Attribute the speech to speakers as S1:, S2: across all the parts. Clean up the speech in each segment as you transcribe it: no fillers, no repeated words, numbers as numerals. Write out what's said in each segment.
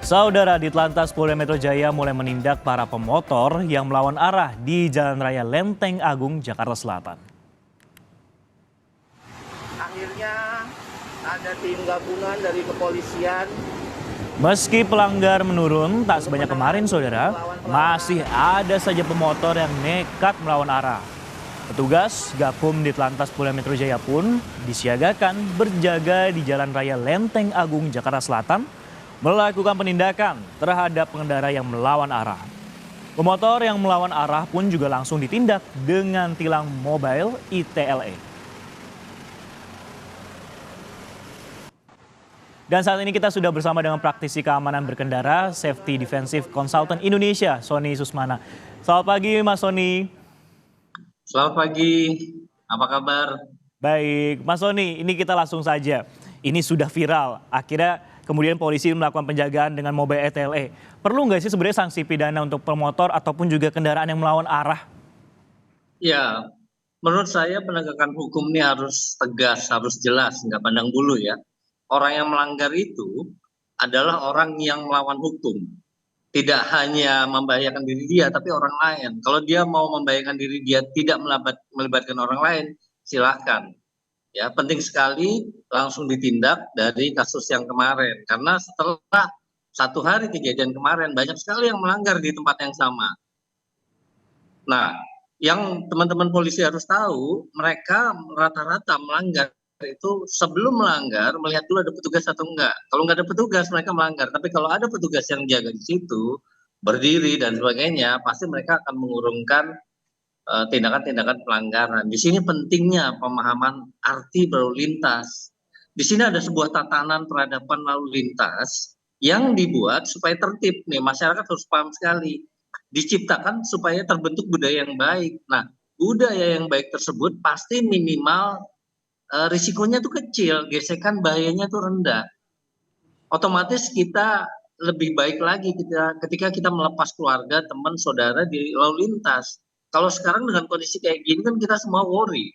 S1: Saudara, Ditlantas Polda Metro Jaya mulai menindak para pemotor yang melawan arah di Jalan Raya Lenteng Agung, Jakarta Selatan.
S2: Akhirnya ada tim gabungan dari kepolisian.
S1: Meski pelanggar menurun tak sebanyak kemarin, saudara, masih ada saja pemotor yang nekat melawan arah. Petugas Gakum Ditlantas Polda Metro Jaya pun disiagakan berjaga di Jalan Raya Lenteng Agung, Jakarta Selatan, melakukan penindakan terhadap pengendara yang melawan arah. Pemotor yang melawan arah pun juga langsung ditindak dengan tilang mobile ITLE. Dan saat ini kita sudah bersama dengan praktisi keamanan berkendara Safety Defensive Consultant Indonesia, Sony Susmana. Selamat pagi Mas Sony.
S3: Selamat pagi, apa kabar?
S1: Baik, Mas Sony, ini kita langsung saja. Ini sudah viral, akhirnya kemudian polisi melakukan penjagaan dengan mobile ITLE. Perlu nggak sih sebenarnya sanksi pidana untuk pemotor ataupun juga kendaraan yang melawan arah?
S3: Ya, menurut saya penegakan hukum ini harus tegas, harus jelas, nggak pandang bulu ya. Orang yang melanggar itu adalah orang yang melawan hukum. Tidak hanya membahayakan diri dia, tapi orang lain. Kalau dia mau membahayakan diri dia tidak melibatkan orang lain, silakan. Ya, penting sekali langsung ditindak dari kasus yang kemarin. Karena setelah 1 hari kejadian kemarin, banyak sekali yang melanggar di tempat yang sama. Nah, yang teman-teman polisi harus tahu, mereka rata-rata melanggar itu sebelum melanggar melihat dulu ada petugas atau enggak. Kalau nggak ada petugas mereka melanggar, tapi kalau ada petugas yang jaga di situ, berdiri dan sebagainya, pasti mereka akan mengurungkan tindakan-tindakan pelanggaran. Di sini pentingnya pemahaman arti berlalu lintas. Di sini ada sebuah tatanan peradaban lalu lintas yang dibuat supaya tertib nih, masyarakat harus paham sekali. Diciptakan supaya terbentuk budaya yang baik. Nah, budaya yang baik tersebut pasti minimal risikonya tuh kecil, gesekan bahayanya tuh rendah. Otomatis kita lebih baik lagi ketika kita melepas keluarga, teman, saudara di lalu lintas. Kalau sekarang dengan kondisi kayak gini kan kita semua worry.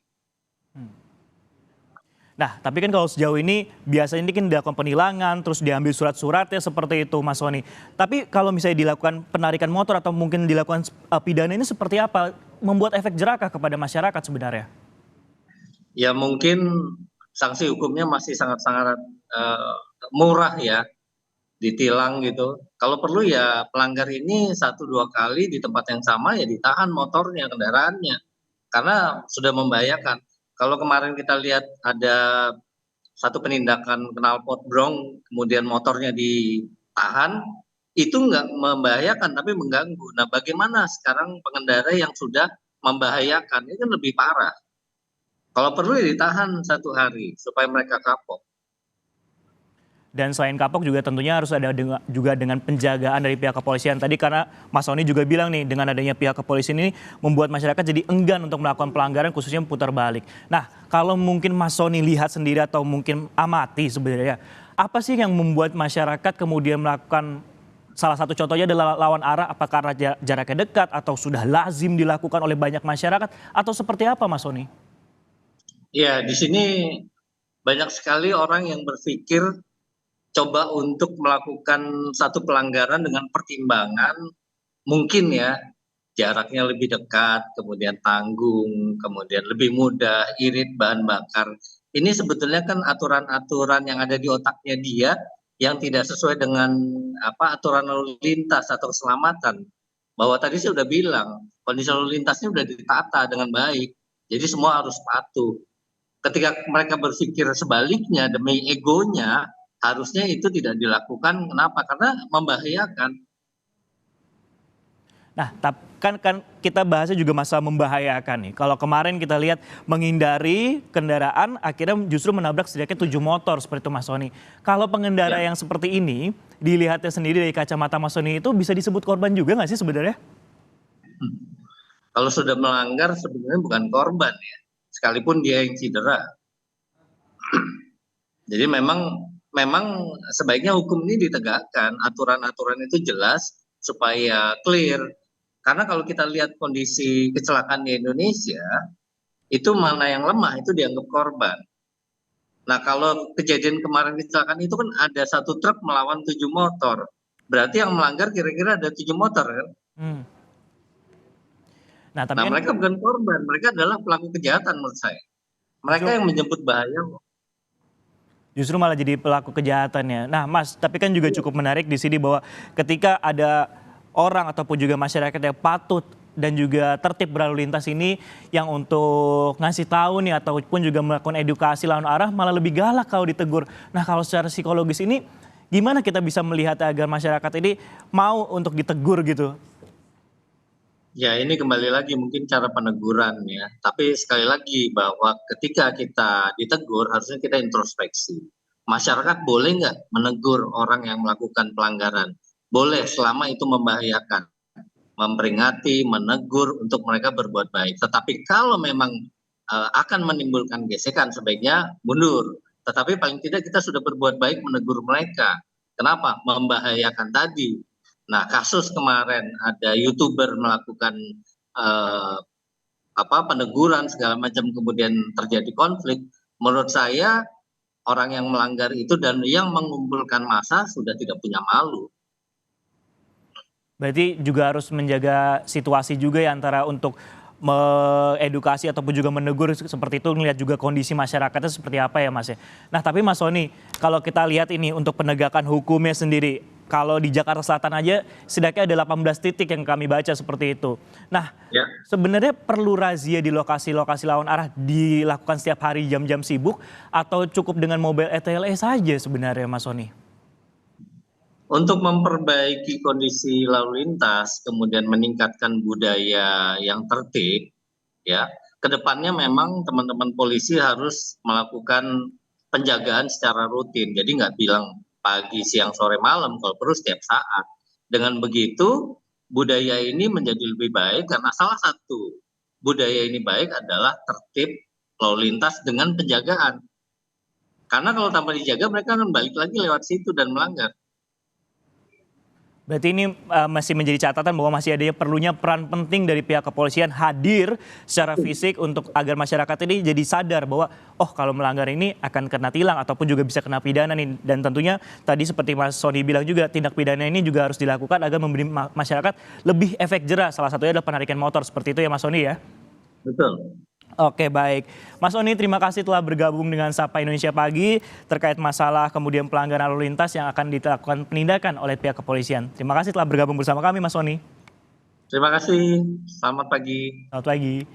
S1: Nah, tapi kan kalau sejauh ini biasanya ini kan dilakukan penilangan, terus diambil surat-suratnya seperti itu, Mas Sony. Tapi kalau misalnya dilakukan penarikan motor atau mungkin dilakukan pidana ini seperti apa? Membuat efek jerakah kepada masyarakat sebenarnya?
S3: Ya mungkin sanksi hukumnya masih sangat-sangat murah ya, ditilang gitu. Kalau perlu ya pelanggar ini 1-2 kali di tempat yang sama ya ditahan motornya, kendaraannya. Karena sudah membahayakan. Kalau kemarin kita lihat ada satu penindakan knalpot brong, kemudian motornya ditahan, itu nggak membahayakan tapi mengganggu. Nah bagaimana sekarang pengendara yang sudah membahayakan, ini kan lebih parah. Kalau perlu ya ditahan 1 hari supaya mereka kapok.
S1: Dan selain kapok juga tentunya harus ada juga dengan penjagaan dari pihak kepolisian tadi, karena Mas Sony juga bilang nih dengan adanya pihak kepolisian ini membuat masyarakat jadi enggan untuk melakukan pelanggaran khususnya putar balik. Nah, kalau mungkin Mas Sony lihat sendiri atau mungkin amati sebenarnya, apa sih yang membuat masyarakat kemudian melakukan, salah satu contohnya adalah lawan arah, apakah karena jaraknya dekat atau sudah lazim dilakukan oleh banyak masyarakat atau seperti apa Mas Sony?
S3: Ya, di sini banyak sekali orang yang berpikir coba untuk melakukan satu pelanggaran dengan pertimbangan mungkin ya jaraknya lebih dekat, kemudian tanggung, kemudian lebih mudah, irit bahan bakar. Ini sebetulnya kan aturan-aturan yang ada di otaknya dia yang tidak sesuai dengan aturan lalu lintas atau keselamatan. Bahwa tadi saya sudah bilang, kondisi lalu lintasnya sudah ditata dengan baik. Jadi semua harus patuh. Ketika mereka berpikir sebaliknya demi egonya, harusnya itu tidak dilakukan. Kenapa? Karena membahayakan.
S1: Nah, kan kita bahasnya juga masalah membahayakan nih. Kalau kemarin kita lihat menghindari kendaraan, akhirnya justru menabrak setidaknya 7 motor seperti itu Mas Sony. Kalau pengendara yang seperti ini, dilihatnya sendiri dari kacamata Mas Sony itu bisa disebut korban juga nggak sih sebenarnya?
S3: Kalau sudah melanggar sebenarnya bukan korban ya, sekalipun dia yang cedera. Jadi memang sebaiknya hukum ini ditegakkan, aturan-aturan itu jelas supaya clear. Karena kalau kita lihat kondisi kecelakaan di Indonesia, itu mana yang lemah itu dianggap korban. Nah kalau kejadian kemarin kecelakaan itu kan ada satu truk melawan 7 motor. Berarti yang melanggar kira-kira ada 7 motor kan.
S1: Hmm. Nah, tapi
S3: Nah,
S1: kan
S3: mereka bukan korban, mereka adalah pelaku kejahatan menurut saya. Mereka
S1: justru
S3: yang menjemput bahaya kok.
S1: justru malah jadi pelaku kejahatannya. Nah, Mas, tapi kan juga
S3: Iya.
S1: cukup menarik di sini bahwa ketika ada orang ataupun juga masyarakat yang patut dan juga tertib berlalu lintas ini yang untuk ngasih tahu nih ataupun juga melakukan edukasi lawan arah malah lebih galak kalau ditegur. Nah, kalau secara psikologis ini gimana kita bisa melihat agar masyarakat ini mau untuk ditegur gitu?
S3: Ya, ini kembali lagi mungkin cara peneguran ya. Tapi sekali lagi bahwa ketika kita ditegur harusnya kita introspeksi. Masyarakat boleh nggak menegur orang yang melakukan pelanggaran? Boleh selama itu membahayakan, memperingati, menegur untuk mereka berbuat baik. Tetapi kalau memang akan menimbulkan gesekan sebaiknya mundur. Tetapi paling tidak kita sudah berbuat baik menegur mereka. Kenapa? Membahayakan tadi. Nah, kasus kemarin ada YouTuber melakukan eh, peneguran segala macam kemudian terjadi konflik. Menurut saya orang yang melanggar itu dan yang mengumpulkan massa sudah tidak punya malu.
S1: Berarti juga harus menjaga situasi juga ya antara untuk mengedukasi ataupun juga menegur seperti itu, melihat juga kondisi masyarakatnya seperti apa ya Mas ya. Nah tapi Mas Sony, kalau kita lihat ini untuk penegakan hukumnya sendiri, kalau di Jakarta Selatan aja setidaknya ada 18 titik yang kami baca seperti itu. Nah
S3: Ya.
S1: sebenarnya perlu razia di lokasi-lokasi lawan arah dilakukan setiap hari jam-jam sibuk atau cukup dengan mobil ETLE saja sebenarnya Mas Sony?
S3: Untuk memperbaiki kondisi lalu lintas, kemudian meningkatkan budaya yang tertib, ya, kedepannya memang teman-teman polisi harus melakukan penjagaan secara rutin. Jadi nggak bilang pagi, siang, sore, malam, kalau perlu setiap saat. Dengan begitu, budaya ini menjadi lebih baik karena salah satu budaya ini baik adalah tertib lalu lintas dengan penjagaan. Karena kalau tanpa dijaga, mereka akan balik lagi lewat situ dan melanggar.
S1: Berarti ini masih menjadi catatan bahwa masih adanya perlunya peran penting dari pihak kepolisian hadir secara fisik untuk agar masyarakat ini jadi sadar bahwa oh kalau melanggar ini akan kena tilang ataupun juga bisa kena pidana nih. Dan tentunya tadi seperti Mas Sony bilang juga tindak pidana ini juga harus dilakukan agar memberi masyarakat lebih efek jerah. Salah satunya adalah penarikan motor seperti itu ya Mas Sony ya.
S3: Betul.
S1: Oke baik, Mas Sony terima kasih telah bergabung dengan Sapa Indonesia Pagi terkait masalah kemudian pelanggaran lalu lintas yang akan dilakukan penindakan oleh pihak kepolisian. Terima kasih telah bergabung bersama kami Mas Sony.
S3: Terima kasih. Selamat pagi.
S1: Selamat pagi.